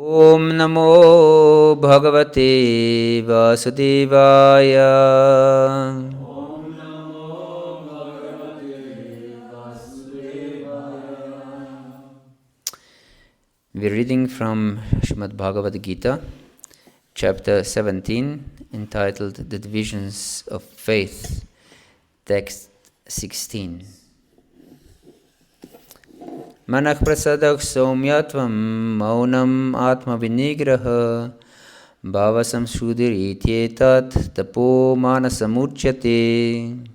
Om Namo Bhagavate Vasudevaya. We're reading from Srimad Bhagavad-gita, chapter 17, entitled The Divisions of Faith, text 16. Manah prasadak somyatvam maunam atma vinigraha bhavasam sudhirityetat tapo manasamuchyate.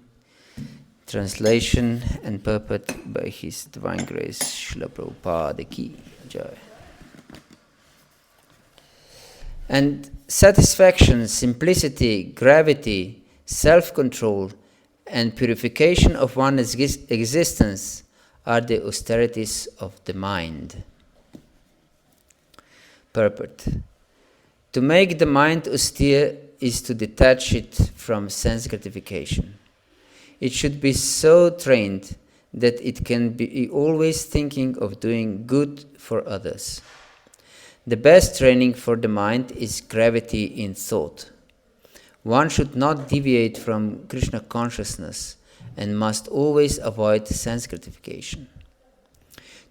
Translation and purport by His Divine Grace Srila Prabhupada Ki Jai. And satisfaction, simplicity, gravity, self-control, and purification of one's existence are the austerities of the mind. Purport. To make the mind austere is to detach it from sense gratification. It should be so trained that it can be always thinking of doing good for others. The best training for the mind is gravity in thought. One should not deviate from Krishna consciousness and must always avoid sense gratification.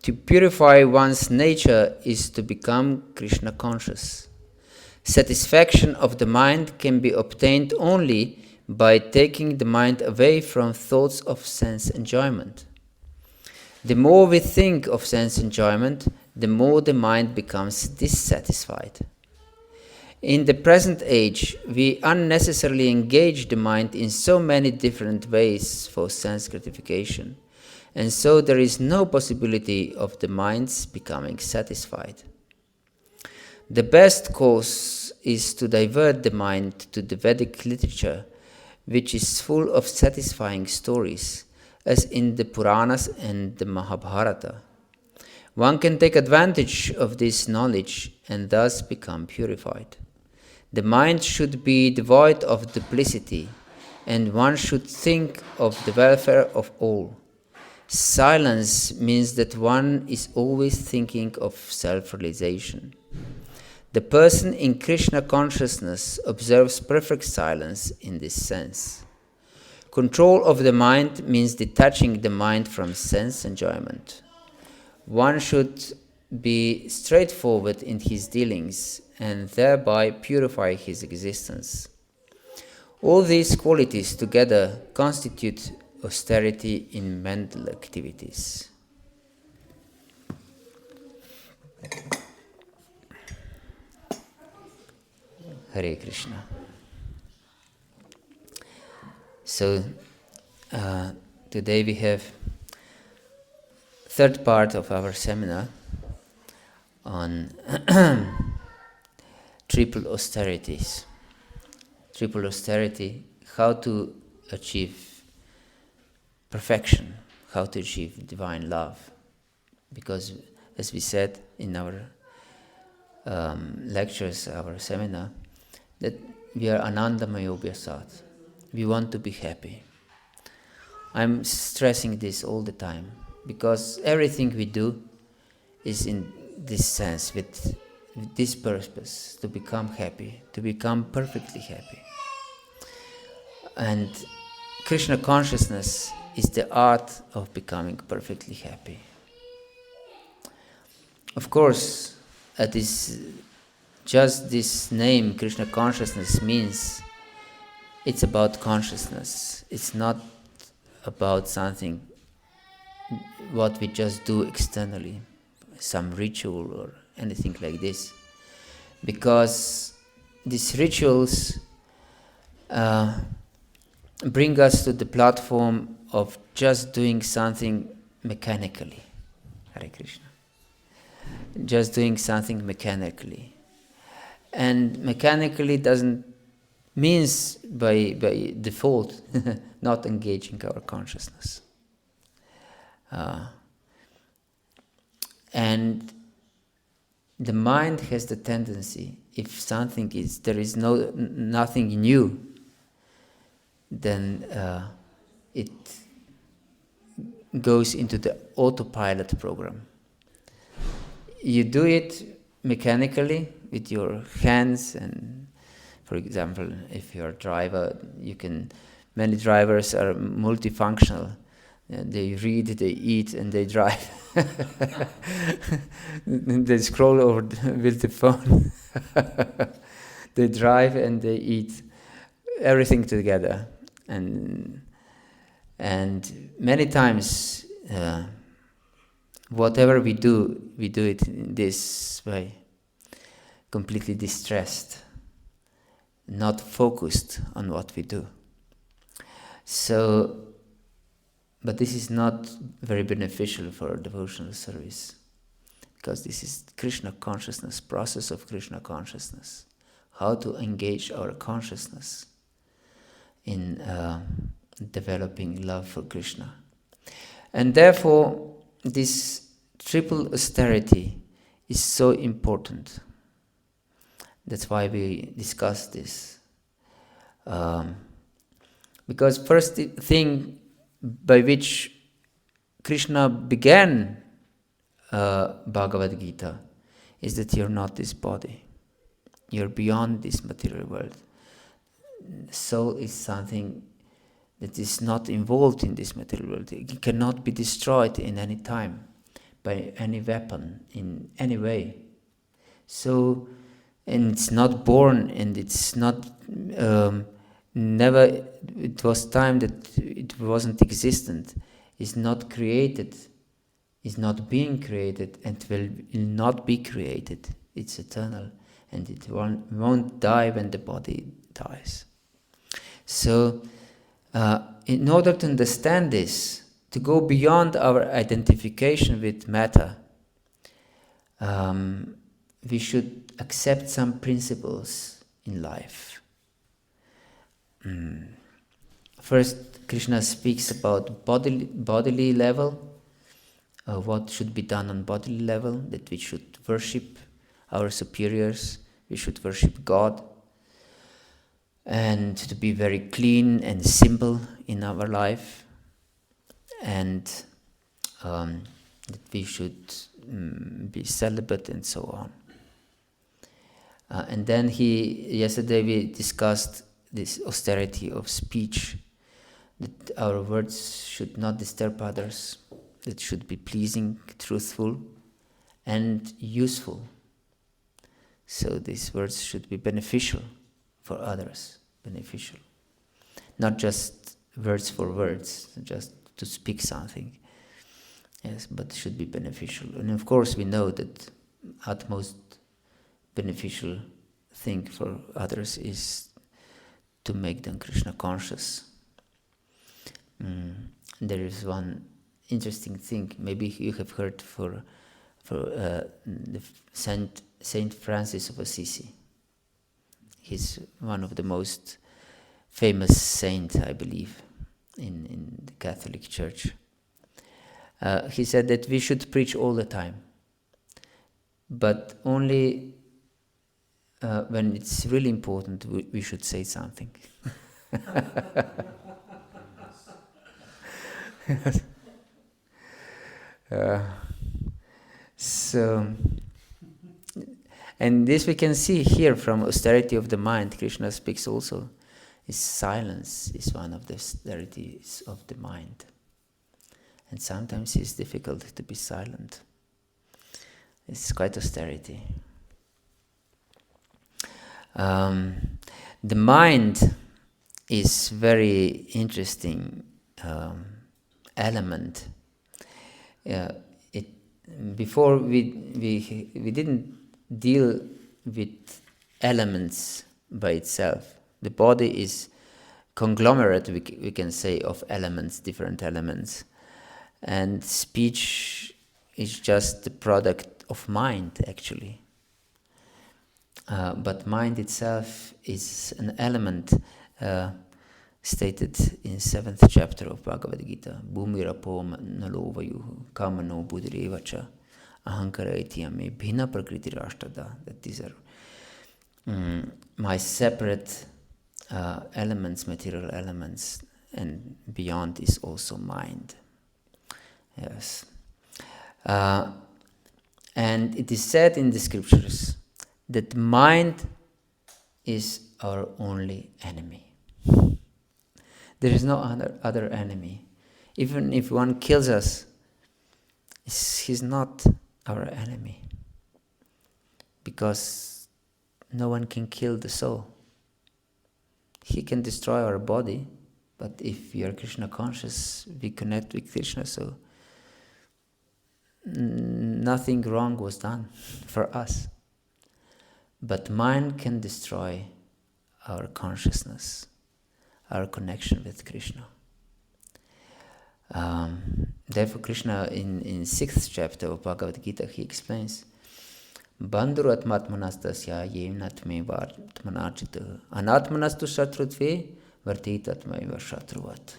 To purify one's nature is to become Krishna conscious. Satisfaction of the mind can be obtained only by taking the mind away from thoughts of sense enjoyment. The more we think of sense enjoyment, the more the mind becomes dissatisfied. In the present age, we unnecessarily engage the mind in so many different ways for sense gratification, and so there is no possibility of the mind's becoming satisfied. The best course is to divert the mind to the Vedic literature, which is full of satisfying stories, as in the Puranas and the Mahabharata. One can take advantage of this knowledge and thus become purified. The mind should be devoid of duplicity, and one should think of the welfare of all. Silence means that one is always thinking of self-realization. The person in Krishna consciousness observes perfect silence in this sense. Control of the mind means detaching the mind from sense enjoyment. One should be straightforward in his dealings and thereby purify his existence. All these qualities together constitute austerity in mental activities. Hare Krishna. So, today we have third part of our seminar on triple austerities. Triple austerity, how to achieve perfection, how to achieve divine love. Because, as we said in our lectures, our seminar, that we are Anandamayo Vyasat. We want to be happy. I'm stressing this all the time because everything we do is in this sense, with this purpose, to become happy, to become perfectly happy. And Krishna consciousness is the art of becoming perfectly happy. Of course, just this name, Krishna consciousness, means it's about consciousness. It's not about something what we just do externally, some ritual or anything like this. Because these rituals bring us to the platform of just doing something mechanically. Hare Krishna. Just doing something mechanically. And mechanically means by default not engaging our consciousness. And the mind has the tendency, if there is nothing new, then it goes into the autopilot program. You do it mechanically with your hands, and for example, if you're a driver, many drivers are multifunctional. They read, they eat, and they drive. They scroll over with the phone. They drive and they eat, everything together. And many times, whatever we do it in this way, completely distressed, not focused on what we do. So, but this is not very beneficial for devotional service, because this is Krishna consciousness, process of Krishna consciousness, how to engage our consciousness in developing love for Krishna. And therefore, this triple austerity is so important. That's why we discuss this. Because first thing by which Krishna began Bhagavad-gita is that you're not this body. You're beyond this material world. Soul is something that is not involved in this material world. It cannot be destroyed in any time by any weapon in any way. So, and it's not born, and it's not never. It was time that it wasn't existent. It's not created. It's not being created, and will not be created. It's eternal, and it won't die when the body dies. So, in order to understand this, to go beyond our identification with matter, we should accept some principles in life. First, Krishna speaks about bodily level, what should be done on bodily level, that we should worship our superiors, we should worship God, and to be very clean and simple in our life, and that we should be celibate and so on. And then yesterday we discussed this austerity of speech, that our words should not disturb others, that should be pleasing, truthful, and useful. So these words should be beneficial for others, beneficial. Not just words for words, just to speak something. Yes, but should be beneficial. And of course we know that utmost beneficial thing for others is to make them Krishna conscious. There is one interesting thing. Maybe you have heard for the Saint Francis of Assisi. He's one of the most famous saints, I believe, in the Catholic Church. He said that we should preach all the time, but only when it's really important, we should say something. So, and this we can see here from austerity of the mind. Krishna speaks also. Silence is one of the austerities of the mind. And sometimes it's difficult to be silent. It's quite austerity. The mind is very interesting element. Before we didn't deal with elements by itself. The body is conglomerate, we can say, of elements, different elements. And speech is just the product of mind, actually. But mind itself is an element stated in 7th chapter of Bhagavad-gita. Bhumirapo nalovayu kamano buddhirevacha ahankara ityame bhina prakriti rashtada. That these are my separate elements, material elements, and beyond is also mind. Yes. And it is said in the scriptures that mind is our only enemy. There is no other enemy. Even if one kills us, he's not our enemy. Because no one can kill the soul. He can destroy our body, but if we are Krishna conscious, we connect with Krishna, so nothing wrong was done for us. But mind can destroy our consciousness, our connection with Krishna. Therefore Krishna in 6th chapter of Bhagavad-gita, he explains, Bandhuru atmatmanastasya yenatme vartmanachita anatmanastu shatrutve vartitatmaiva shatruvat.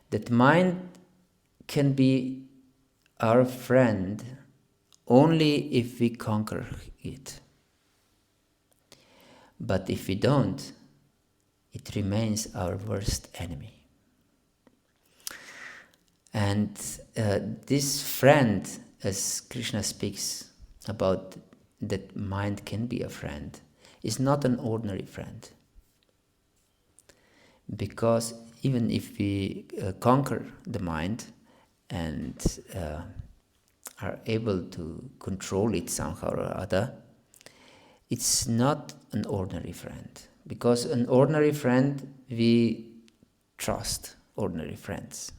That mind can be our friend only if we conquer it. But if we don't, it remains our worst enemy. And this friend, as Krishna speaks about that mind can be a friend, is not an ordinary friend. Because even if we conquer the mind and are able to control it somehow or other, it's not an ordinary friend. Because an ordinary friend, we trust ordinary friends.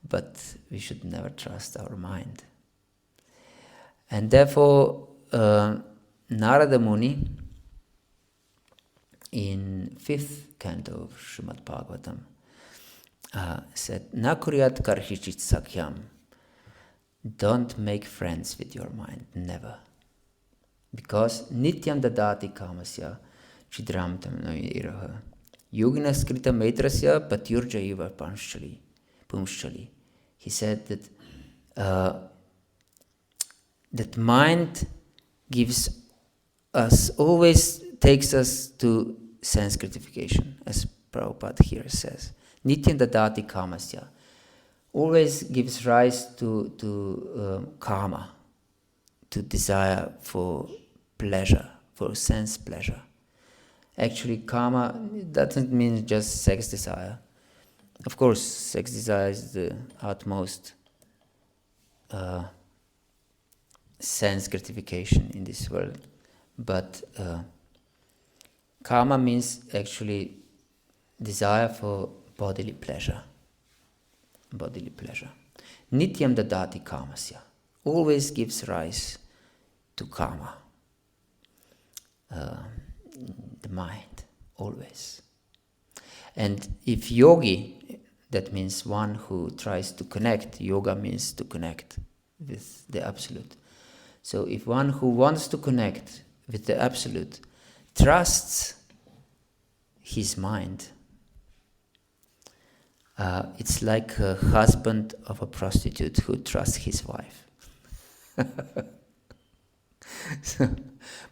But we should never trust our mind. And therefore, Narada Muni, in 5th canto of Srimad Bhagavatam, said, Na kuryat karhichit sakyam. Don't make friends with your mind, never. Because nityam dadati kamasya chidram tam noiraha. Yogina skrita metrasya patyurja iva pumshali. He said that that mind gives us, always takes us to sense gratification, as Prabhupada here says. Nityam dadati kamasya. Always gives rise to karma, to desire for pleasure, for sense pleasure. Actually, karma doesn't mean just sex desire. Of course, sex desire is the utmost sense gratification in this world. But karma means actually desire for bodily pleasure. Bodily pleasure. Nityam dadati kamasya. Always gives rise to karma. The mind, always. And if yogi, that means one who tries to connect, yoga means to connect with the Absolute. So if one who wants to connect with the Absolute trusts his mind, it's like a husband of a prostitute who trusts his wife.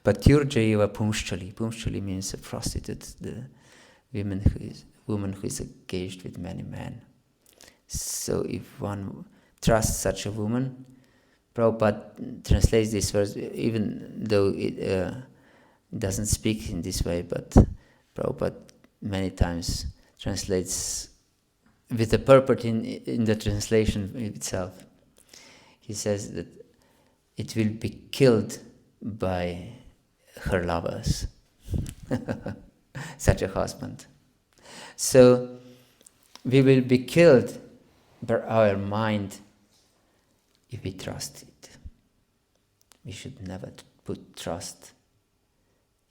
Patyurjaiva pumshali. Pumshali means a prostitute, the woman who is engaged with many men. So if one trusts such a woman, Prabhupada translates this verse, even though it doesn't speak in this way, but Prabhupada many times translates with a purport in the translation itself. He says that it will be killed by her lovers, such a husband. So we will be killed by our mind if we trust it. We should never put trust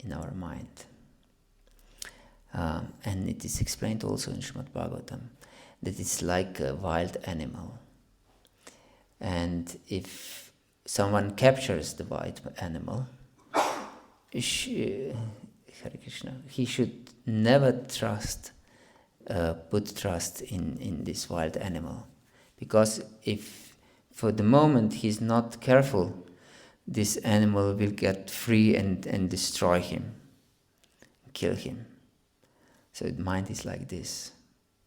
in our mind. And it is explained also in Srimad Bhagavatam that it's like a wild animal. And if someone captures the wild animal, Hare Krishna, he should never put trust in this wild animal. Because if for the moment he's not careful, this animal will get free and destroy him, kill him. So mind is like this.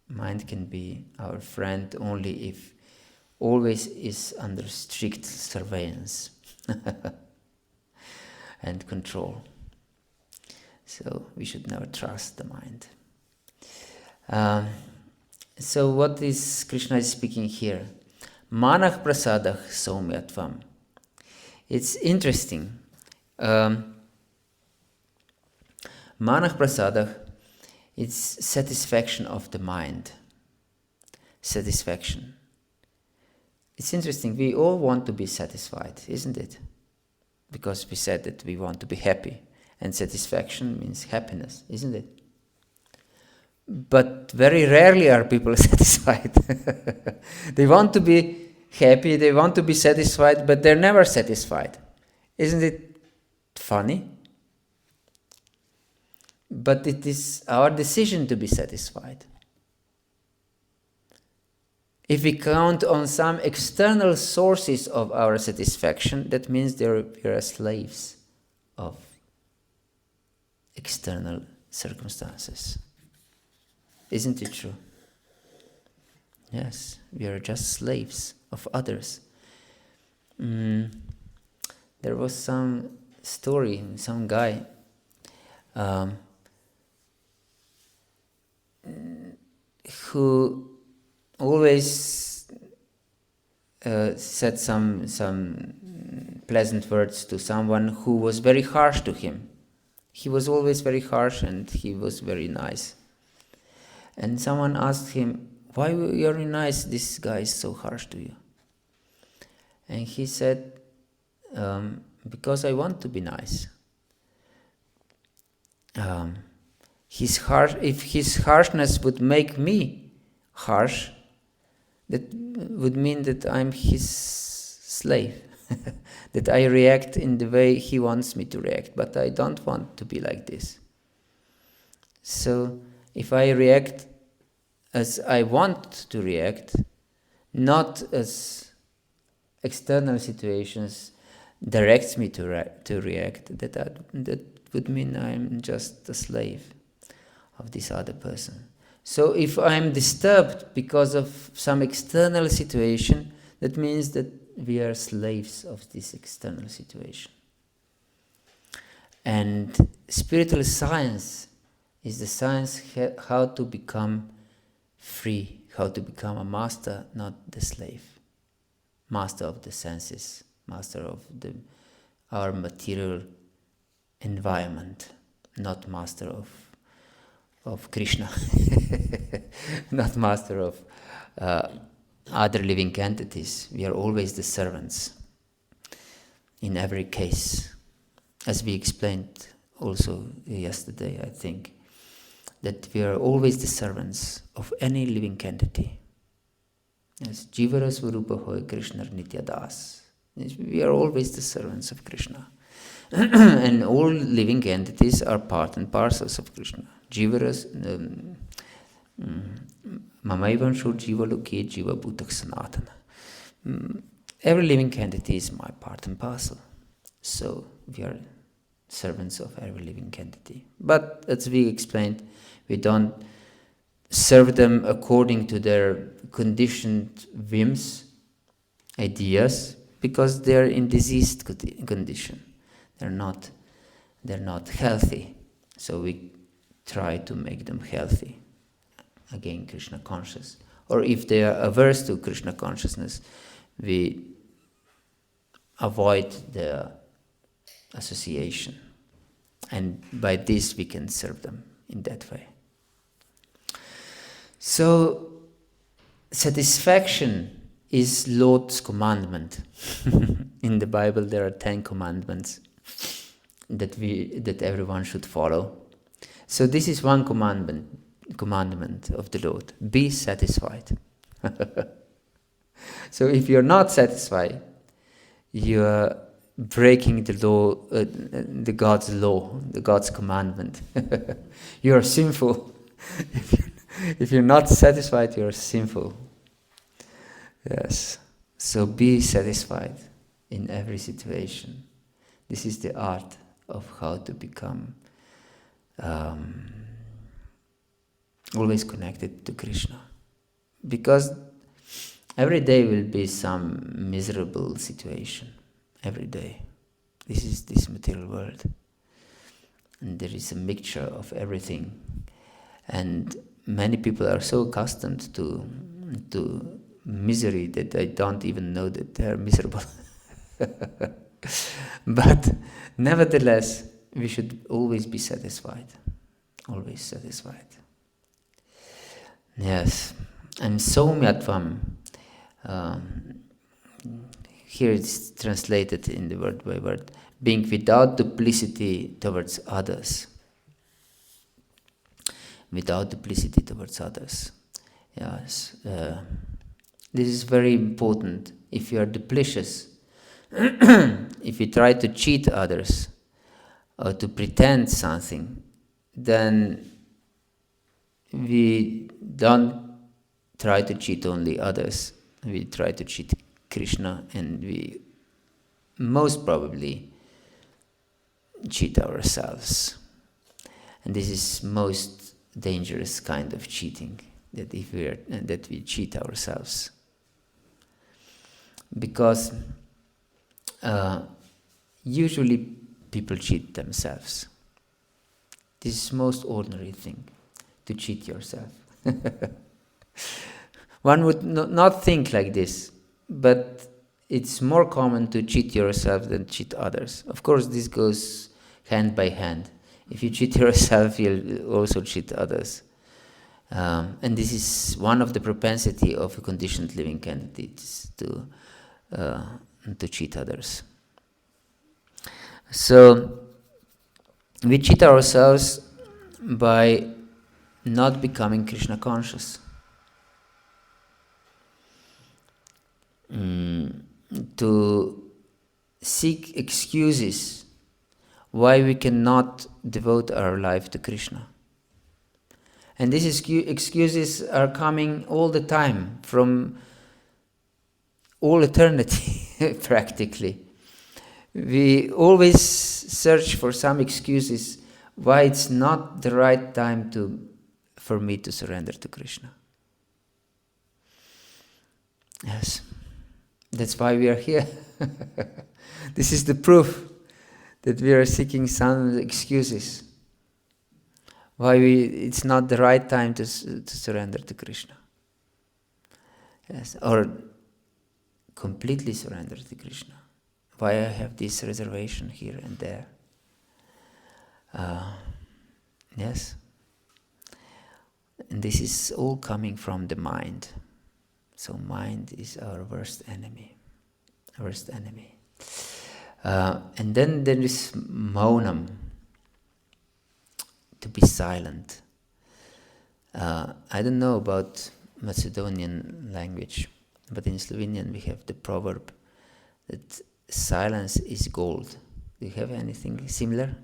Mind can be our friend only if always is under strict surveillance and control. So we should never trust the mind. So what is Krishna is speaking here? Manah prasadach saumyatvam. It's interesting. Manah prasadach, it's satisfaction of the mind. Satisfaction. It's interesting, we all want to be satisfied, isn't it? Because we said that we want to be happy, and satisfaction means happiness, isn't it? But very rarely are people satisfied. They want to be happy, they want to be satisfied, but they're never satisfied. Isn't it funny? But it is our decision to be satisfied. If we count on some external sources of our satisfaction, that means we are slaves of external circumstances. Isn't it true? Yes, we are just slaves of others. There was some story, some guy who always said some pleasant words to someone who was very harsh to him. He was always very harsh and he was very nice. And someone asked him, "Why you're nice? This guy is so harsh to you." And he said, "Because I want to be nice." If his harshness would make me harsh, that would mean that I'm his slave, that I react in the way he wants me to react, but I don't want to be like this. So if I react as I want to react, not as external situations directs me to react, that would mean I'm just a slave of this other person. So if I'm disturbed because of some external situation, that means that we are slaves of this external situation. And spiritual science is the science how to become free, how to become a master, not the slave. Master of the senses, master of our material environment, not master of Krishna, not master of other living entities. We are always the servants in every case, as we explained also yesterday, I think, that we are always the servants of any living entity. Yes, Jivara Swarupa Hoy Krishna Nitya Das. We are always the servants of Krishna. And all living entities are part and parcels of Krishna. Jivaras Mamaivanshu Jiva Loke Jiva Bhutak Sanatana. Every living entity is my part and parcel. So we are servants of every living entity. But as we explained, we don't serve them according to their conditioned whims, ideas, because they are in diseased condition. They're not healthy. So we try to make them healthy. Again, Krishna conscious. Or if they are averse to Krishna consciousness, we avoid their association. And by this we can serve them in that way. So, satisfaction is Lord's commandment. In the Bible there are 10 commandments that everyone should follow. So this is one commandment of the Lord. Be satisfied. So if you're not satisfied, you are breaking the law, the God's law, the God's commandment. You are sinful. If you're not satisfied, you are sinful. Yes. So be satisfied in every situation. This is the art of how to become always connected to Krishna. Because Every day will be some miserable situation. Every day. This is this material world. And there is a mixture of everything. And many people are so accustomed to misery that they don't even know that they are miserable. But nevertheless, we should always be satisfied. Always satisfied. Yes. And Somyatvam. Here it's translated in the word by word. Being without duplicity towards others. Without duplicity towards others. Yes. This is very important. If you are duplicitous, if you try to cheat others or to pretend something, then we don't try to cheat only others. We try to cheat Krishna, and we most probably cheat ourselves. And this is most dangerous kind of cheating, that we cheat ourselves. Because usually people cheat themselves. This is most ordinary thing, to cheat yourself. One would not think like this, but it's more common to cheat yourself than cheat others. Of course, this goes hand by hand. If you cheat yourself, you'll also cheat others. And this is one of the propensity of conditioned living candidates to cheat others. So we cheat ourselves by not becoming Krishna conscious. To seek excuses why we cannot devote our life to Krishna. And these excuses are coming all the time, from all eternity, practically. We always search for some excuses why it's not the right time for me to surrender to Krishna. Yes. That's why we are here. This is the proof that we are seeking some excuses why it's not the right time to surrender to Krishna. Yes, or completely surrender to Krishna. Why I have this reservation here and there. Yes. And this is all coming from the mind. So mind is our worst enemy. Worst enemy. And then there is maunam, to be silent. I don't know about Macedonian language, but in Slovenian we have the proverb that silence is gold. Do you have anything similar?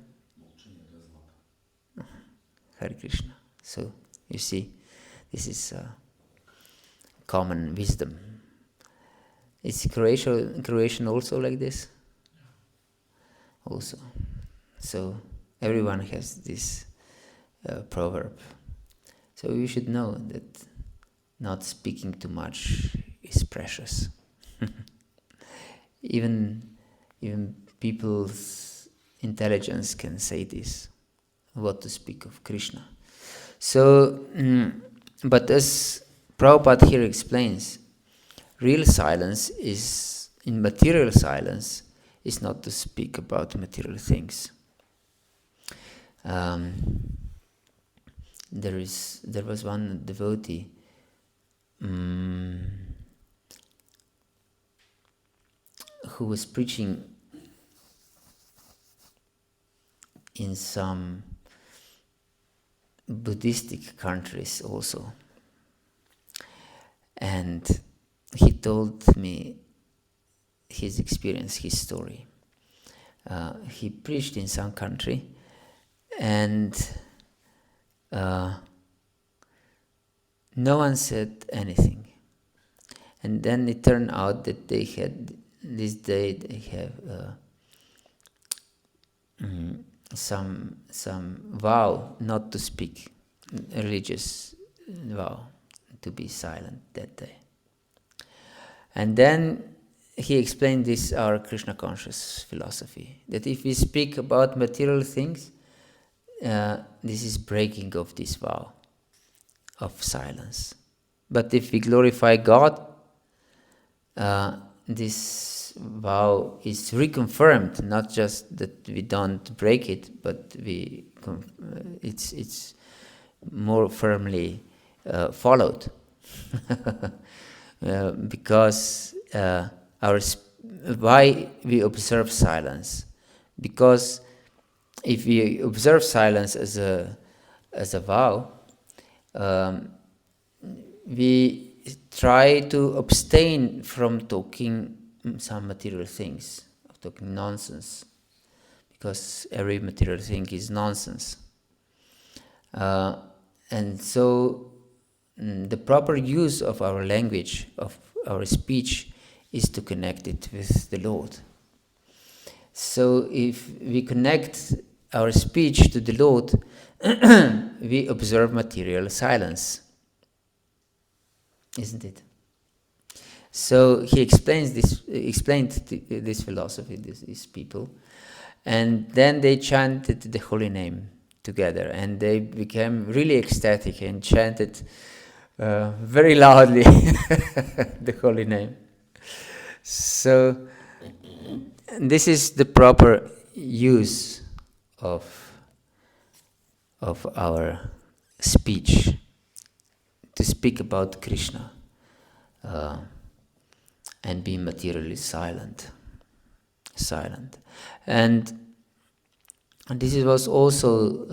Hare Krishna. So you see, this is common wisdom. Is Croatian also like this? Also. So everyone has this proverb. So you should know that not speaking too much is precious. Even people's intelligence can say this, what to speak of Krishna. So, but as Prabhupada here explains, real silence is, in material silence, is not to speak about material things. There was one devotee who was preaching in some Buddhistic countries also. And he told me his experience, his story. He preached in some country, and no one said anything. And then it turned out that they have some vow not to speak, religious vow, to be silent that day. And then he explained this, our Krishna conscious philosophy, that if we speak about material things, this is breaking of this vow of silence. But if we glorify God, this vow is reconfirmed, not just that we don't break it, but it's more firmly followed. Because why we observe silence? Because if we observe silence as a vow, we try to abstain from talking some material things, of talking nonsense, because every material thing is nonsense. And so the proper use of our language, of our speech, is to connect it with the Lord. So if we connect our speech to the Lord, we observe material silence, isn't it? So he explained this philosophy, these people, and then they chanted the holy name together, and they became really ecstatic and chanted very loudly the holy name. So this is the proper use of our speech, to speak about Krishna and be materially silent. And this was also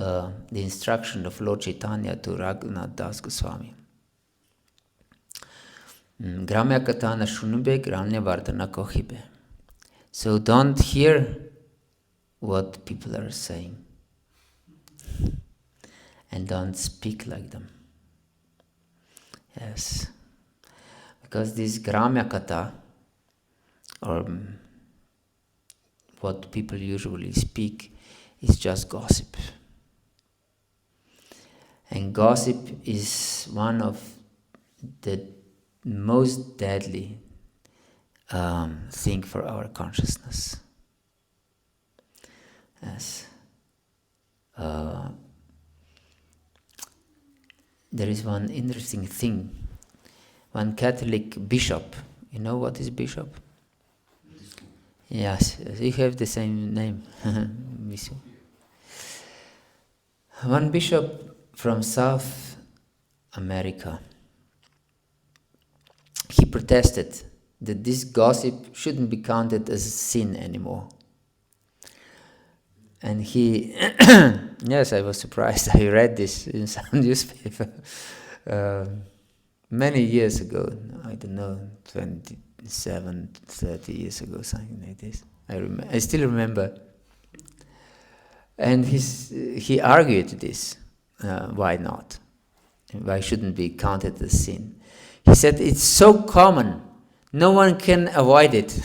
the instruction of Lord Chaitanya to Raghunath Das Goswami. Gramya katana shunube, gramya vardhana kohibe. So don't hear what people are saying, and don't speak like them. Yes, because this gramya kata, or what people usually speak, is just gossip. And gossip is one of the most deadly thing for our consciousness. Yes. There is one interesting thing. One Catholic bishop, you know what is bishop? Yes, you have the same name. One bishop from South America, he protested that this gossip shouldn't be counted as a sin anymore. And he, yes, I was surprised. I read this in some newspaper many years ago. I don't know, 27, 30 years ago, something like this. I still remember. And he argued this. Why not? Why shouldn't be counted as sin? He said it's so common, no one can avoid it.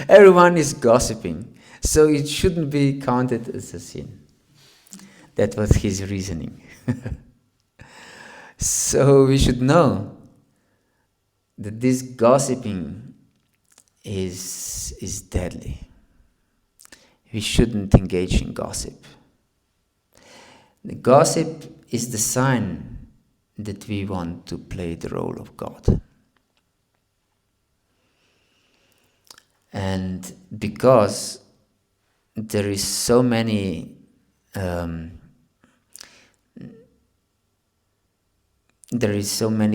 Everyone is gossiping. So it shouldn't be counted as a sin. That was his reasoning. So we should know that this gossiping is deadly. We shouldn't engage in gossip. The gossip is the sign that we want to play the role of God. And because there is so many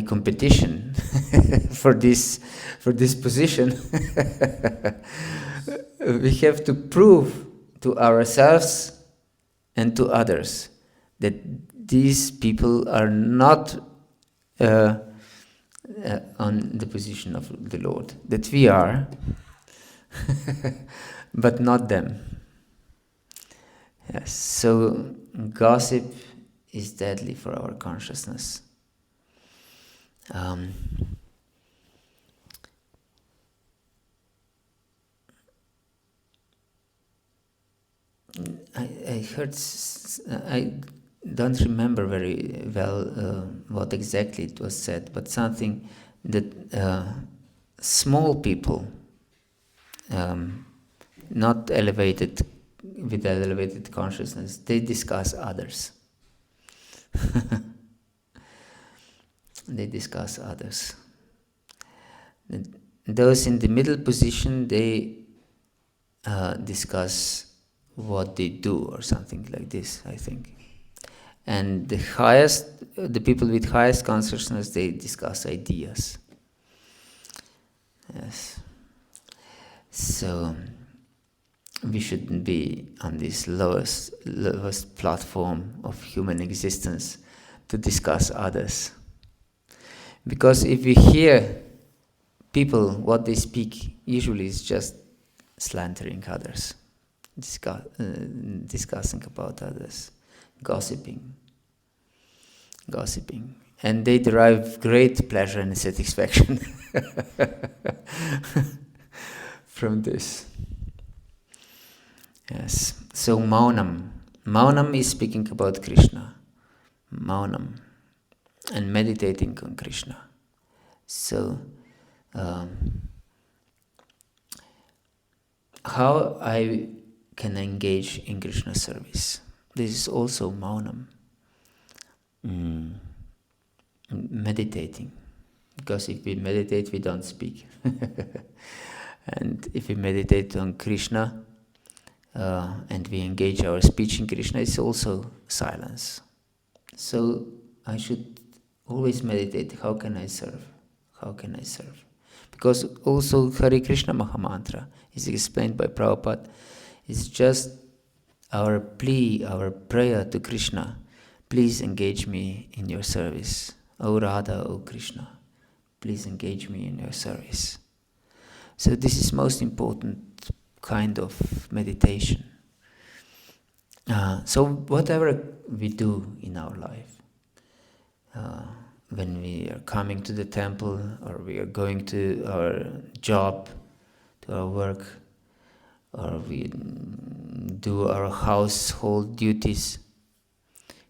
competition for this position. We have to prove to ourselves and to others that these people are not on the position of the Lord, that we are, but not them. Yes, so gossip is deadly for our consciousness. I heard, I don't remember very well what exactly it was said, but something that small people, not elevated, with elevated consciousness, they discuss others. They discuss others. And those in the middle position, they discuss what they do or something like this, I think. And the people with highest consciousness, they discuss ideas. Yes. So we shouldn't be on this lowest platform of human existence to discuss others. Because if we hear people, what they speak, usually is just slandering others, discussing about others, gossiping. And they derive great pleasure and satisfaction from this. Yes. So Maunam. Maunam is speaking about Krishna. Maunam. And meditating on Krishna. So, how I can engage in Krishna service? This is also Maunam. Meditating. Because if we meditate, we don't speak. And if we meditate on Krishna, and we engage our speech in Krishna, it's also silence. So I should always meditate, how can I serve? How can I serve? Because also Hare Krishna Mahamantra is explained by Prabhupada. It's just our plea, our prayer to Krishna. Please engage me in your service. O Radha, O Krishna, please engage me in your service. So this is most important kind of meditation. So whatever we do in our life, when we are coming to the temple, or we are going to our job, to our work, or we do our household duties,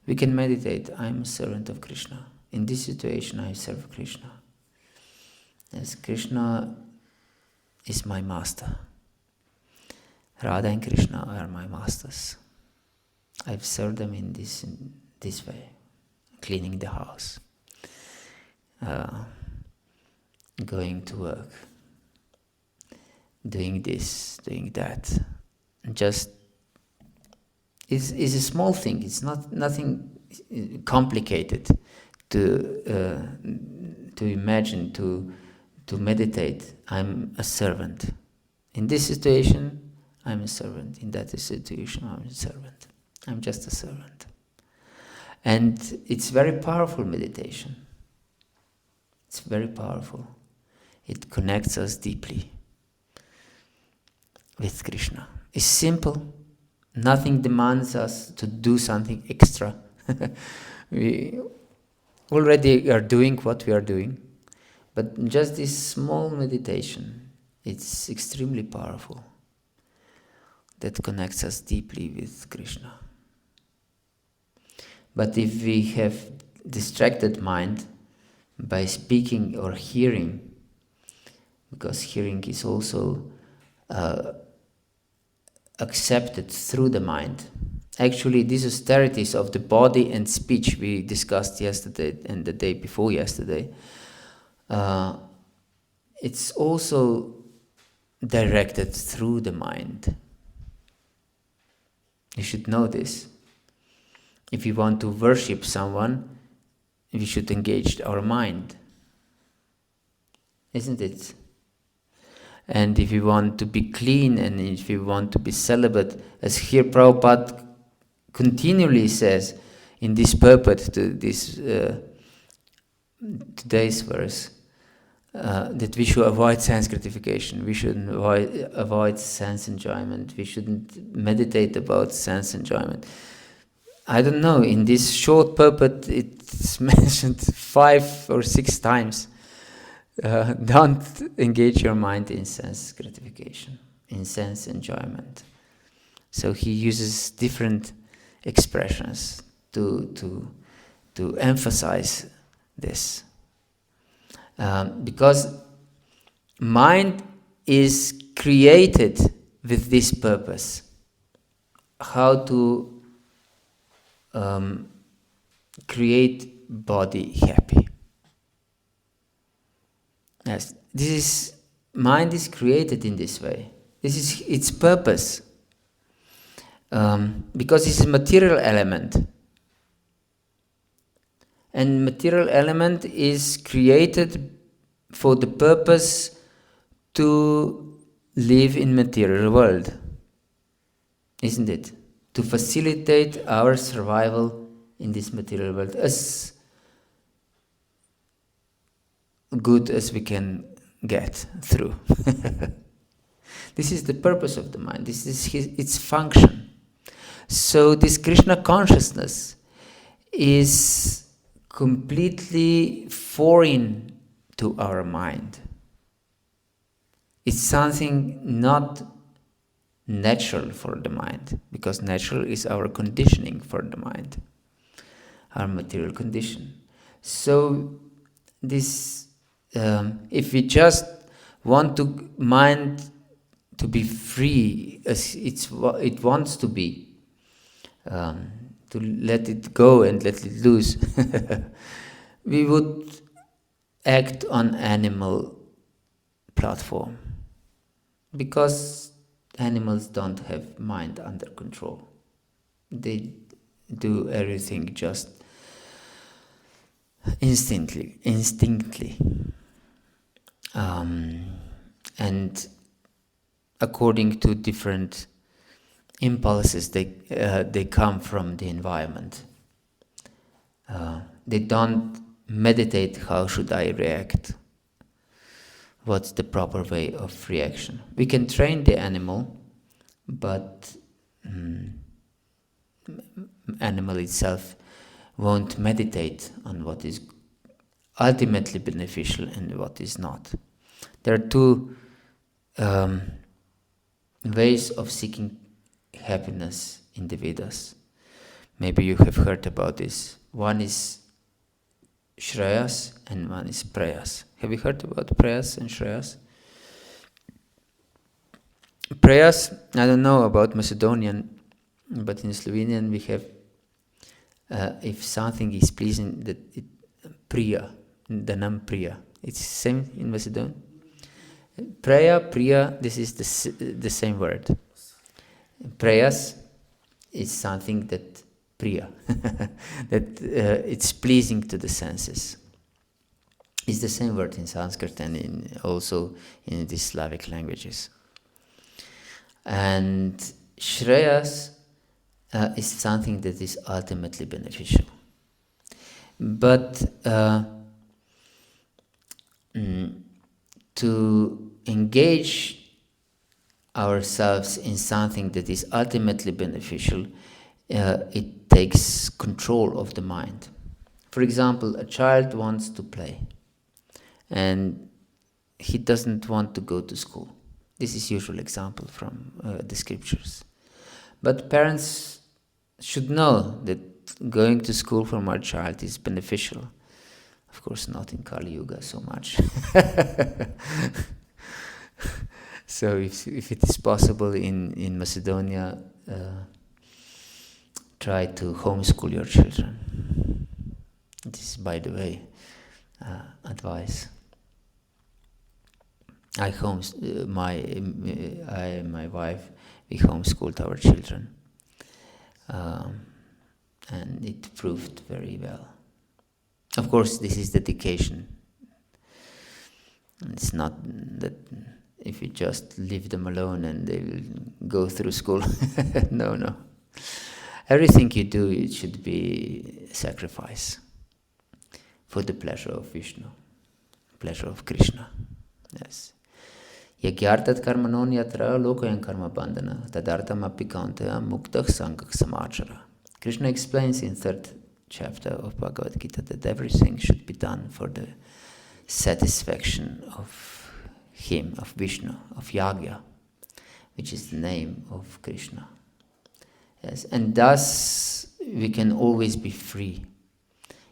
we can meditate. I'm a servant of Krishna. In this situation, I serve Krishna. Yes, Krishna is my master. Radha and Krishna are my masters. I've served them in this way, cleaning the house, going to work, doing this, doing that. Just is a small thing. It's nothing complicated to imagine, to meditate. I'm a servant. In this situation, I'm a servant. In that situation, I'm a servant. I'm just a servant. And it's very powerful meditation. It's very powerful. It connects us deeply with Krishna. It's simple. Nothing demands us to do something extra. We already are doing what we are doing. But just this small meditation, it's extremely powerful. That connects us deeply with Krishna. But if we have distracted mind by speaking or hearing, because hearing is also accepted through the mind. Actually, these austerities of the body and speech we discussed yesterday and the day before yesterday, it's also directed through the mind. You should know this. If we want to worship someone, we should engage our mind. Isn't it? And if we want to be clean and if we want to be celibate, as here Prabhupada continually says in this purport to this today's verse, that we should avoid sense gratification, we should avoid sense enjoyment, we shouldn't meditate about sense enjoyment. I don't know, in this short purport it's mentioned 5 or 6 times. Don't engage your mind in sense gratification, in sense enjoyment. So he uses different expressions to emphasize this. Because mind is created with this purpose, how to create body happy. Yes, mind is created in this way. This is its purpose, because it's a material element, and material element is created for the purpose to live in material world, isn't it? To facilitate our survival in this material world as good as we can get through. This is the purpose of the mind. This is its function. So this Krishna consciousness is completely foreign to our mind. It's something not natural for the mind, because natural is our conditioning for the mind, our material condition. So this, if we just want to mind to be free as it wants to be, to let it go and let it loose, we would act on animal platform, because animals don't have mind under control. They do everything just instinctively. And according to different impulses, they come from the environment. They don't meditate, how should I react? What's the proper way of reaction? We can train the animal, but animal itself won't meditate on what is ultimately beneficial and what is not. There are two ways of seeking happiness in the Vedas. Maybe you have heard about this. One is Shreyas and one is Preyas. Have you heard about Preyas and Shreyas? Preyas, I don't know about Macedonian, but in Slovenian we have, if something is pleasing, that it Priya, the name Priya. It's the same in Macedonian. Priya, this is the same word. Preyas is something that Priya, that it's pleasing to the senses. It's the same word in Sanskrit and also in the Slavic languages. And Shreyas is something that is ultimately beneficial. But to engage ourselves in something that is ultimately beneficial, it takes control of the mind. For example, a child wants to play and he doesn't want to go to school. This is usual example from the scriptures. But parents should know that going to school for my child is beneficial. Of course, not in Kali Yuga so much. So if it is possible in Macedonia, try to homeschool your children. This is, by the way, advice. My wife, we homeschooled our children, and it proved very well. Of course, this is dedication. It's not that if you just leave them alone and they will go through school. No. Everything you do, it should be sacrifice for the pleasure of Vishnu, pleasure of Krishna. Yes. Yagyartat karmanon yatra lokayan karma bandhana tadartam apikantaya muktah sankak samachara. Krishna explains in 3rd chapter of Bhagavad-gita that everything should be done for the satisfaction of him, of Vishnu, of Yagya, which is the name of Krishna. Yes, and thus we can always be free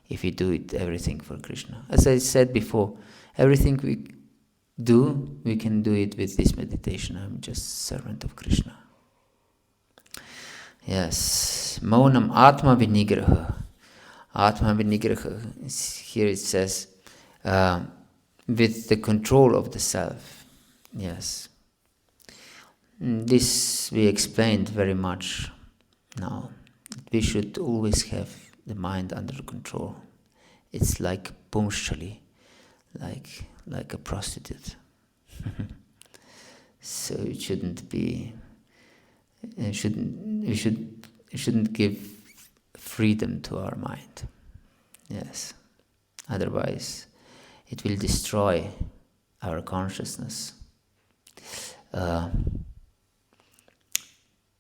if we do it everything for Krishna. As I said before, Everything we do, we can do it with this meditation. I'm just servant of Krishna. Yes. Maunam atma vinigraha. Atma vinigraha. Here it says, with the control of the self. Yes. This we explained very much now. We should always have the mind under control. It's like pumshali, like a prostitute. So it shouldn't be. We shouldn't give freedom to our mind. Yes. Otherwise, it will destroy our consciousness.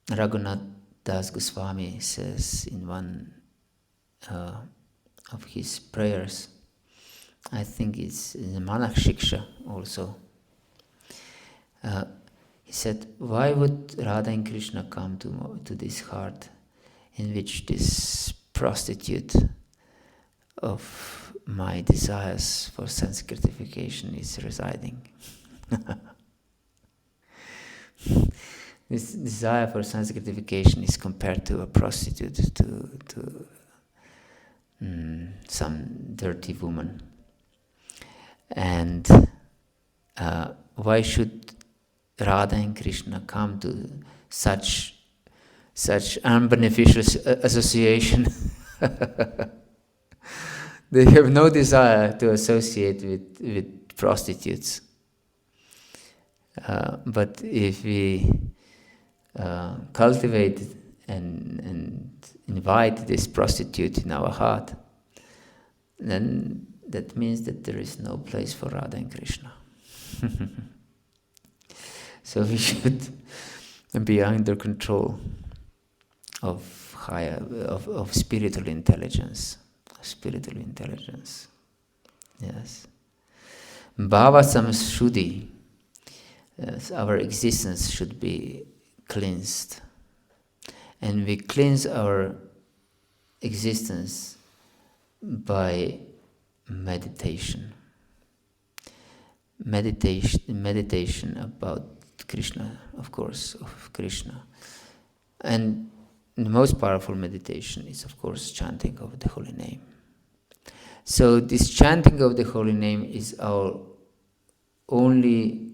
Raghunath Das Goswami says in one of his prayers, I think it's in the Manak Shiksha also, he said, why would Radha and Krishna come to this heart in which this prostitute of my desires for sense gratification is residing? This desire for sense gratification is compared to a prostitute, to some dirty woman. And why should Radha and Krishna come to such unbeneficial association? They have no desire to associate with prostitutes. But if we cultivate and invite this prostitute in our heart, then that means that there is no place for Radha and Krishna. So we should be under control of spiritual intelligence. Spiritual intelligence. Yes. Bhava samshuddhi. Yes, our existence should be cleansed. And we cleanse our existence by meditation. Meditation about Krishna, of course, of Krishna. And the most powerful meditation is, of course, chanting of the holy name. So this chanting of the holy name is our only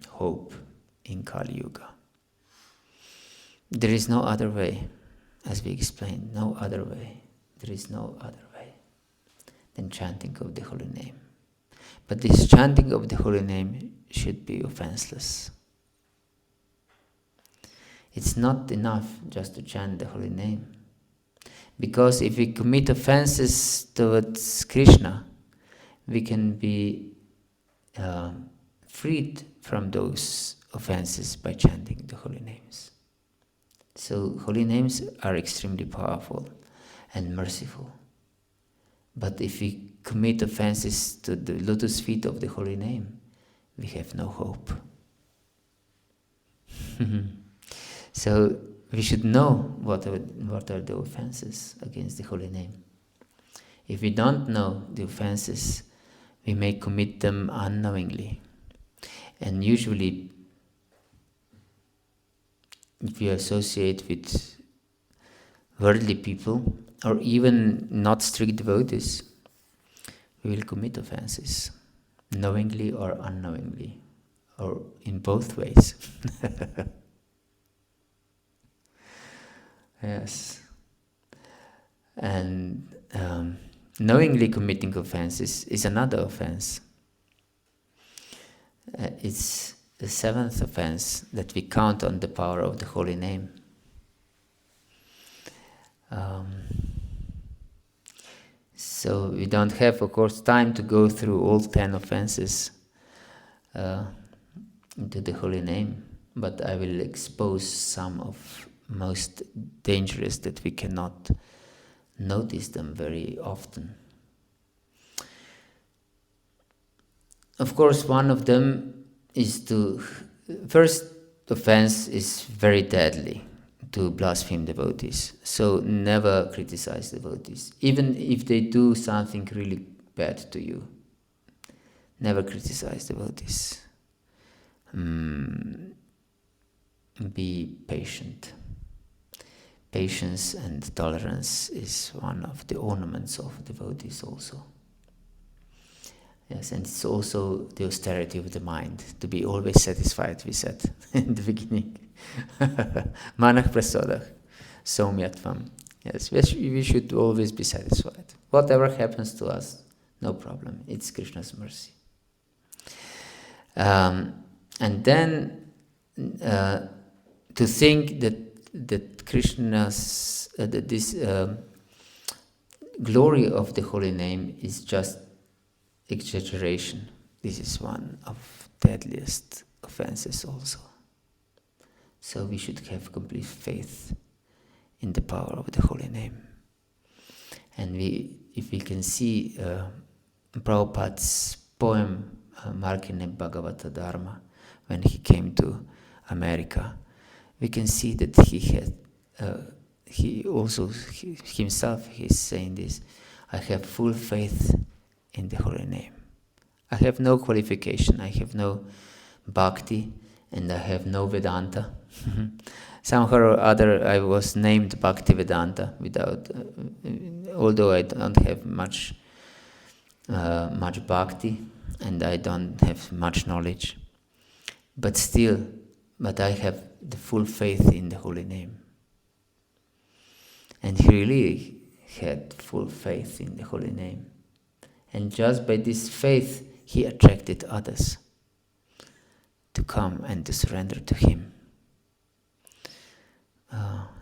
hope in Kali Yuga. There is no other way, as we explained, no other way. There is no other way than chanting of the holy name. But this chanting of the holy name should be offenseless. It's not enough just to chant the holy name. Because if we commit offenses towards Krishna, we can be freed from those offenses by chanting the holy names. So holy names are extremely powerful and merciful. But if we commit offenses to the lotus feet of the holy name, we have no hope. So we should know what are the offenses against the holy name. If we don't know the offenses, we may commit them unknowingly. And usually, if we associate with worldly people, or even not strict devotees, we will commit offenses, knowingly or unknowingly, or in both ways. Yes. And knowingly committing offenses is another offense. It's the seventh offense that we count on the power of the holy name. So we don't have, of course, time to go through all 10 offenses into the holy name, but I will expose some of most dangerous that we cannot notice them very often. Of course, one of them is first offense is very deadly, to blaspheme devotees. So never criticize devotees. Even if they do something really bad to you. Never criticize devotees. Be patient. Patience and tolerance is one of the ornaments of devotees also. Yes, and it's also the austerity of the mind, to be always satisfied, we said in the beginning. Manah prasadah, somyatvam. Yes, we should always be satisfied. Whatever happens to us, no problem. It's Krishna's mercy. And then to think that Krishna's that this glory of the holy name is just exaggeration. This is one of deadliest offenses also. So we should have complete faith in the power of the holy name. And if we can see Prabhupada's poem Markine Bhagavata-dharma, when he came to America, we can see that he had, himself he's saying this, I have full faith in the holy name. I have no qualification, I have no bhakti, and I have no Vedanta. Somehow or other I was named Bhakti-Vedanta without, although I don't have much bhakti, and I don't have much knowledge. But I have the full faith in the holy name. And he really had full faith in the holy name. And just by this faith, he attracted others to come and to surrender to him.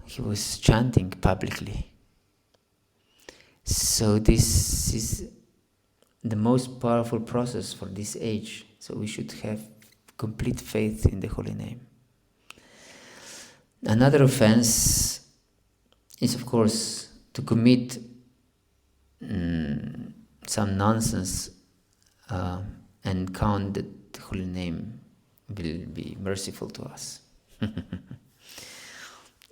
He was chanting publicly. So this is the most powerful process for this age. So we should have complete faith in the holy name. Another offense is, of course, to commit some nonsense and count that the holy name will be merciful to us.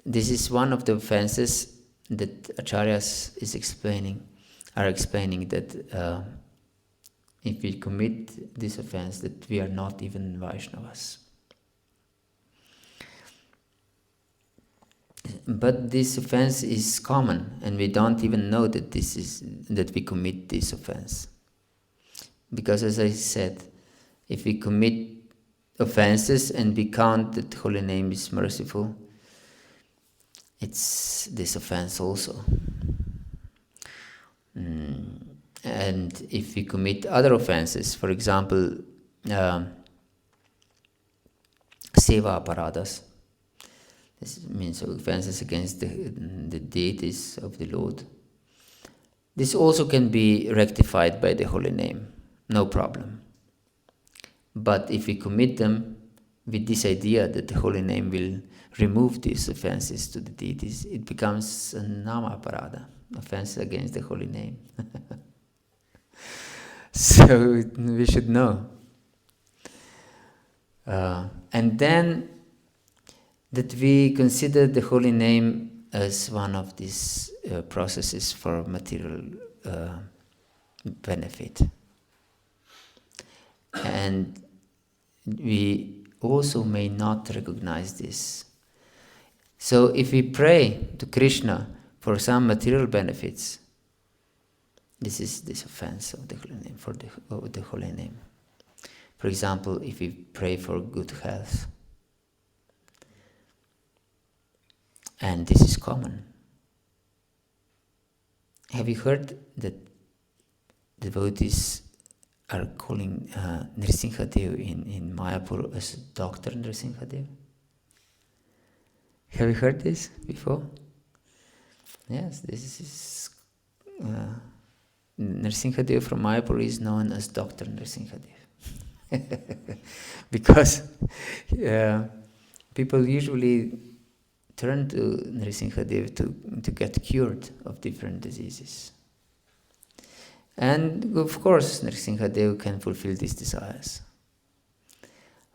This is one of the offenses that acharyas are explaining that if we commit this offense, that we are not even Vaishnavas. But this offense is common, and we don't even know that we commit this offense. Because as I said, if we commit offenses and we count that the holy name is merciful, it's this offense also. And if we commit other offenses, for example, seva aparadas, this means offenses against the deities of the Lord, this also can be rectified by the holy name, no problem. But if we commit them with this idea that the holy name will remove these offenses to the deities, it becomes a nama aparada, offense against the holy name. So we should know. And then that we consider the holy name as one of these processes for material benefit. And we also may not recognize this. So if we pray to Krishna for some material benefits, this is this offense of the holy name, of the holy name. For example, if we pray for good health, and this is common. Have you heard that devotees are calling Nrsimhadev in Mayapur as Dr. Nrsimhadev? Have you heard this before? Yes, this is Nrsimhadev from Mayapur is known as Dr. Nrsimhadev. Because people usually turn to Nrsimhadev to get cured of different diseases. And of course, Nrsimhadev can fulfill these desires.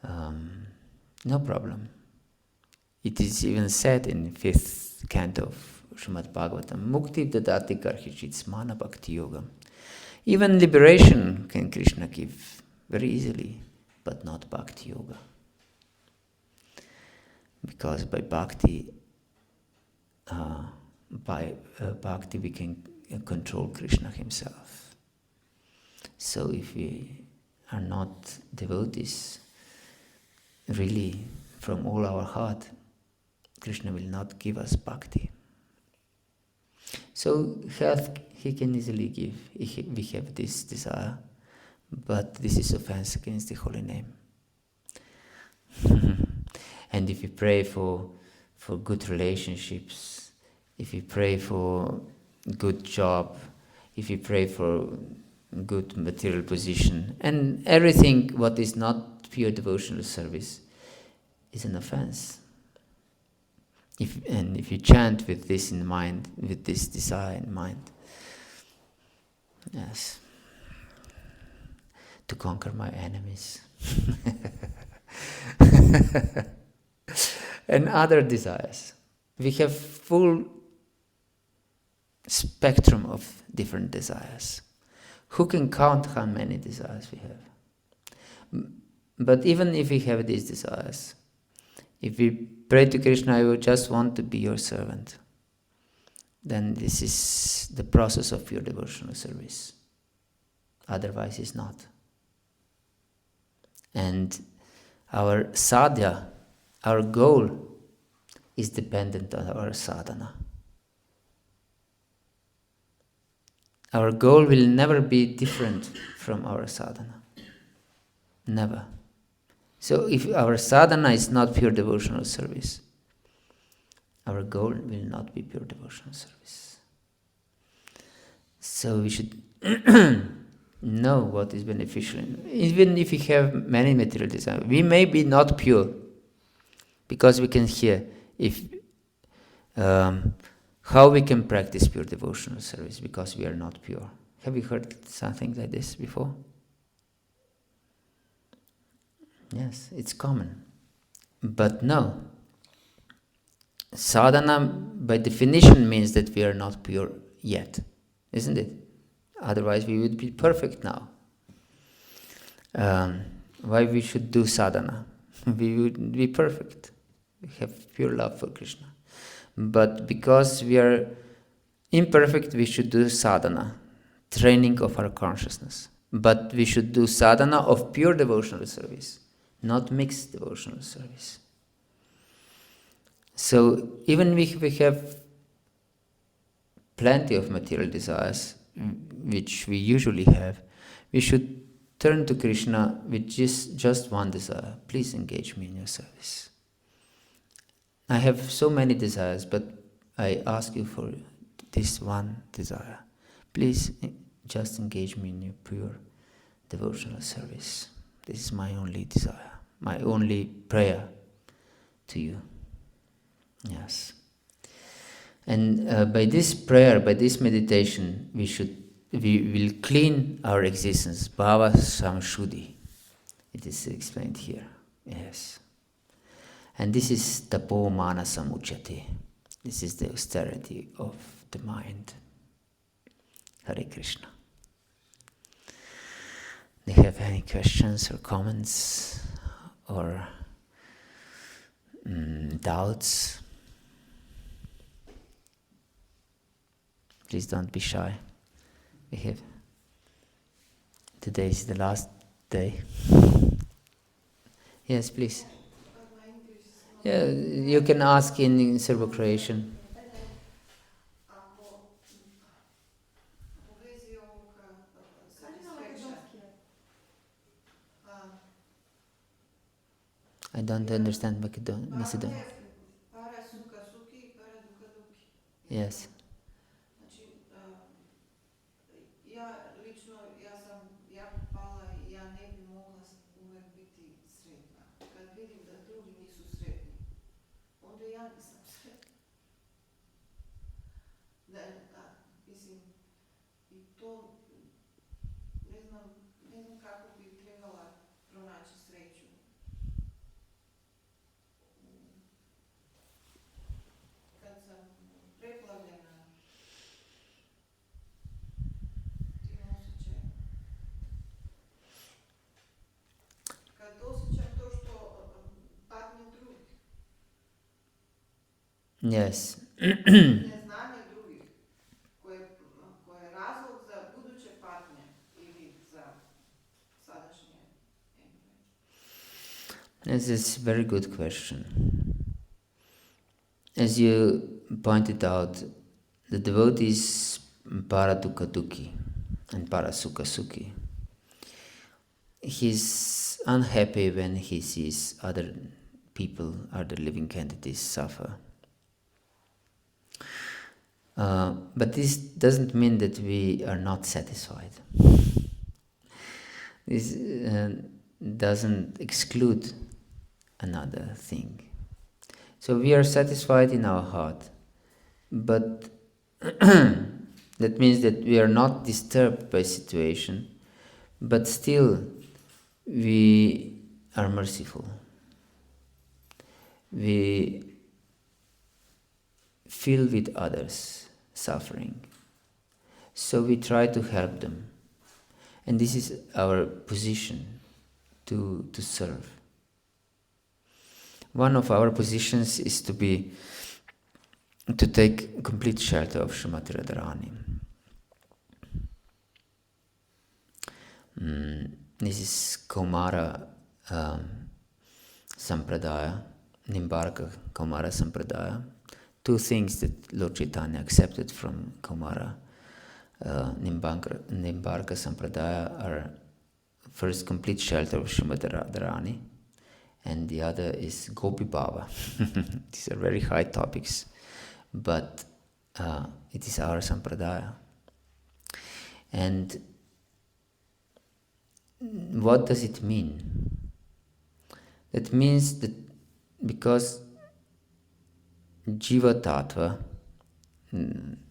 No problem. It is even said in 5th canto of Srimad Bhagavatam, Mukti dadati karhichit smana bhakti-yoga. Even liberation can Krishna give very easily, but not bhakti-yoga. Because by bhakti, we can control Krishna himself. So if we are not devotees, really from all our heart, Krishna will not give us bhakti. So health he can easily give if we have this desire, but this is offense against the holy name. And if we pray for good relationships, if we pray for good job, if we pray for good material position, and everything what is not pure devotional service is an offense. If you chant with this in mind, with this desire in mind, yes, to conquer my enemies, and other desires, we have full spectrum of different desires. Who can count how many desires we have? But even if we have these desires, if we pray to Krishna, I just want to be your servant, then this is the process of pure devotional service. Otherwise it's not. And our sadhya, our goal, is dependent on our sadhana. Our goal will never be different from our sadhana. Never. So if our sadhana is not pure devotional service, our goal will not be pure devotional service. So we should know what is beneficial. Even if we have many material desires, we may be not pure, because we can hear how we can practice pure devotional service because we are not pure. Have you heard something like this before? Yes, it's common. But no. Sadhana, by definition, means that we are not pure yet, isn't it? Otherwise, we would be perfect now. Why we should do sadhana? We would be perfect. We have pure love for Krishna. But because we are imperfect, we should do sadhana, training of our consciousness. But we should do sadhana of pure devotional service, not mixed devotional service. So even if we have plenty of material desires, which we usually have, we should turn to Krishna with just one desire. Please engage me in your service. I have so many desires, but I ask you for this one desire. Please just engage me in your pure devotional service. This is my only desire, my only prayer to you. Yes. And by this prayer, by this meditation, we will clean our existence. Bhava samshuddhi. It is explained here. Yes. And this is tapo manasam uchyate. This is the austerity of the mind. Hare Krishna. Do you have any questions or comments or doubts? Please don't be shy. Today is the last day. Yes, please. Yeah, you can ask in Serbo-Croatian. I don't understand Macedonia. Yes. Yes. Neznanje drugih, ko je razlog za buduće patnje ili za sadašnje enjoy. This is a very good question. As you pointed out, the devotees Paradukha Dukhi and Parasukha Sukhi. He's unhappy when he sees other people, other living entities suffer. But this doesn't mean that we are not satisfied. This doesn't exclude another thing. So we are satisfied in our heart, but that means that we are not disturbed by situation, but still we are merciful. We feel with others suffering, so we try to help them, and this is our position to serve. One of our positions is to take complete shelter of Srimati Radharani. This is Kaumara Sampradaya, Nimbarka Kaumara Sampradaya. Two things that Lord Chaitanya accepted from Kaumara Nimbarka Sampradaya are first complete shelter of Srimati Radharani, and the other is Gopi Bhava. These are very high topics, but it is our Sampradaya. And what does it mean? That means that because Jiva Tattva,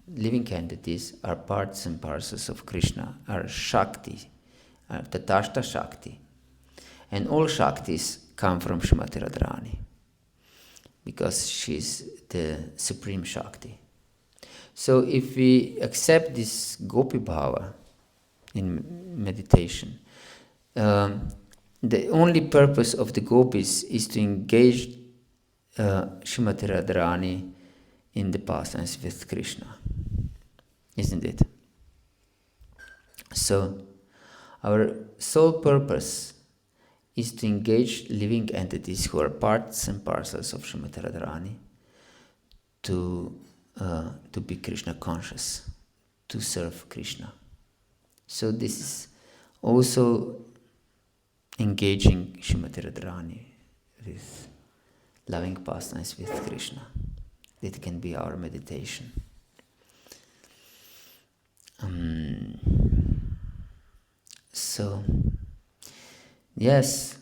living entities, are parts and parcels of Krishna, are Shakti, Tatashta Shakti. And all Shaktis come from Srimati Radharani, because she's the supreme Shakti. So if we accept this Gopi Bhava in meditation, the only purpose of the gopis is to engage Srimati Radharani in the pastimes with Krishna, isn't it? So our sole purpose is to engage living entities who are parts and parcels of Srimati Radharani to be Krishna conscious, to serve Krishna. So this is also engaging Srimati Radharani with loving pastimes with Krishna. It can be our meditation. So, yes,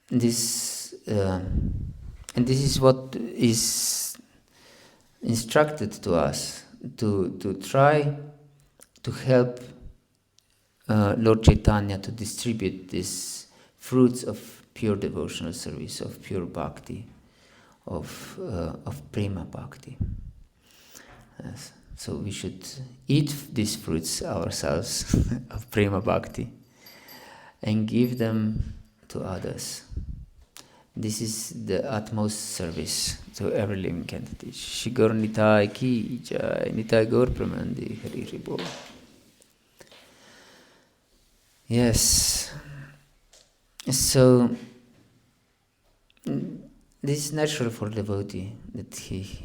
this and this is what is instructed to us, to try to help Lord Chaitanya to distribute these fruits of pure devotional service, of pure bhakti, of prema bhakti. Yes. So we should eat these fruits ourselves of prema bhakti and give them to others. This is the utmost service to every living entity. Shri Gaur Nitai ki jai, Nitai Gaur Pramandi, Hari Hari Bol. Yes. So this is natural for devotee, that he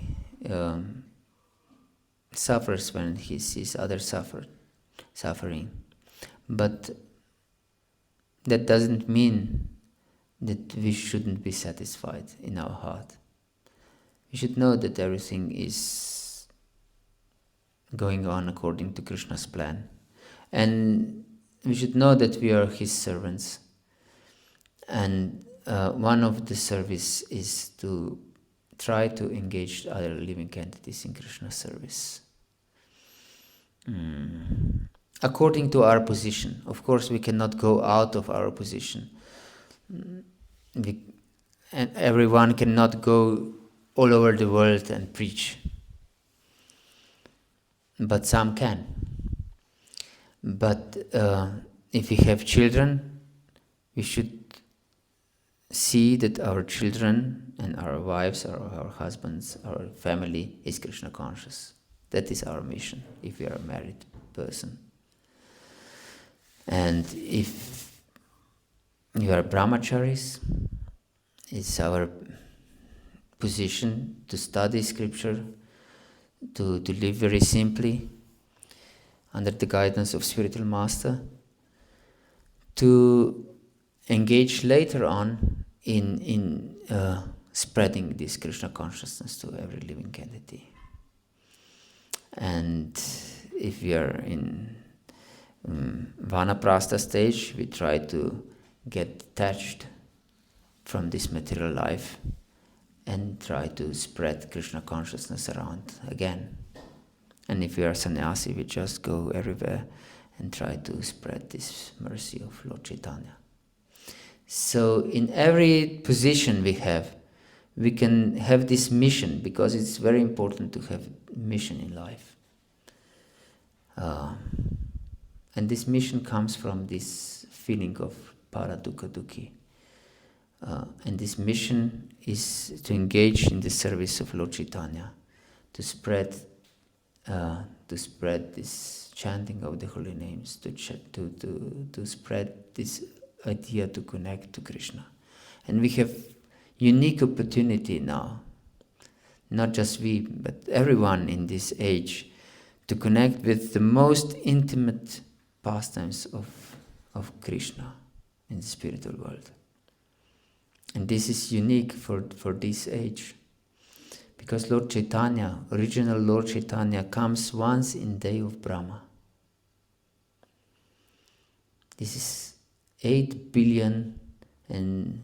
suffers when he sees others suffering. But that doesn't mean that we shouldn't be satisfied in our heart. We should know that everything is going on according to Krishna's plan. And we should know that we are his servants. And one of the service is to try to engage other living entities in Krishna's service. According to our position. Of course, we cannot go out of our position. And everyone cannot go all over the world and preach. But some can. But if we have children, we should see that our children and our wives or our husbands, our family is Krishna conscious. That is our mission if we are a married person. And if you are brahmacharis, it's our position to study scripture, to live very simply under the guidance of spiritual master, to engage later on in spreading this Krishna consciousness to every living entity. And if we are in Vanaprastha stage, we try to get detached from this material life and try to spread Krishna consciousness around again. And if we are sannyasi, we just go everywhere and try to spread this mercy of Lord Chaitanya. So in every position we can have this mission, because it's very important to have mission in life. And this mission comes from this feeling of para-dukkha dukhi. And this mission is to engage in the service of Lord Chaitanya, to spread this chanting of the holy names, to spread this idea to connect to Krishna. And we have unique opportunity now, not just we, but everyone in this age, to connect with the most intimate pastimes of Krishna in the spiritual world. And this is unique for this age, because Lord Chaitanya, original Lord Chaitanya, comes once in day of Brahma. This is 8 billion and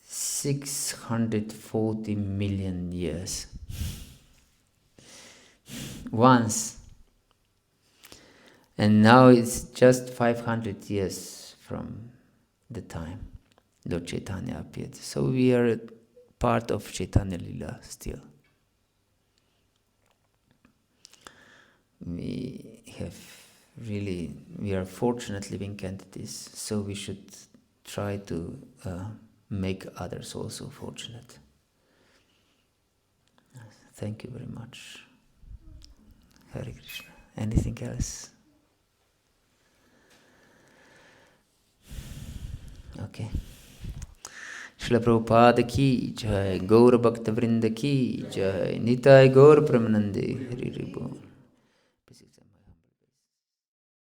640 million years. Once. And now it's just 500 years from the time Lord Chaitanya appeared. So we are part of Chaitanya Lila still. We are fortunate living entities, so we should try to make others also fortunate. Thank you very much. Hare Krishna. Anything else? Okay. Srila Prabhupada ki jai, Gaura Bhakta Vrinda ki jai, Nitai Gaur Pramanande, Hari Hari Bol.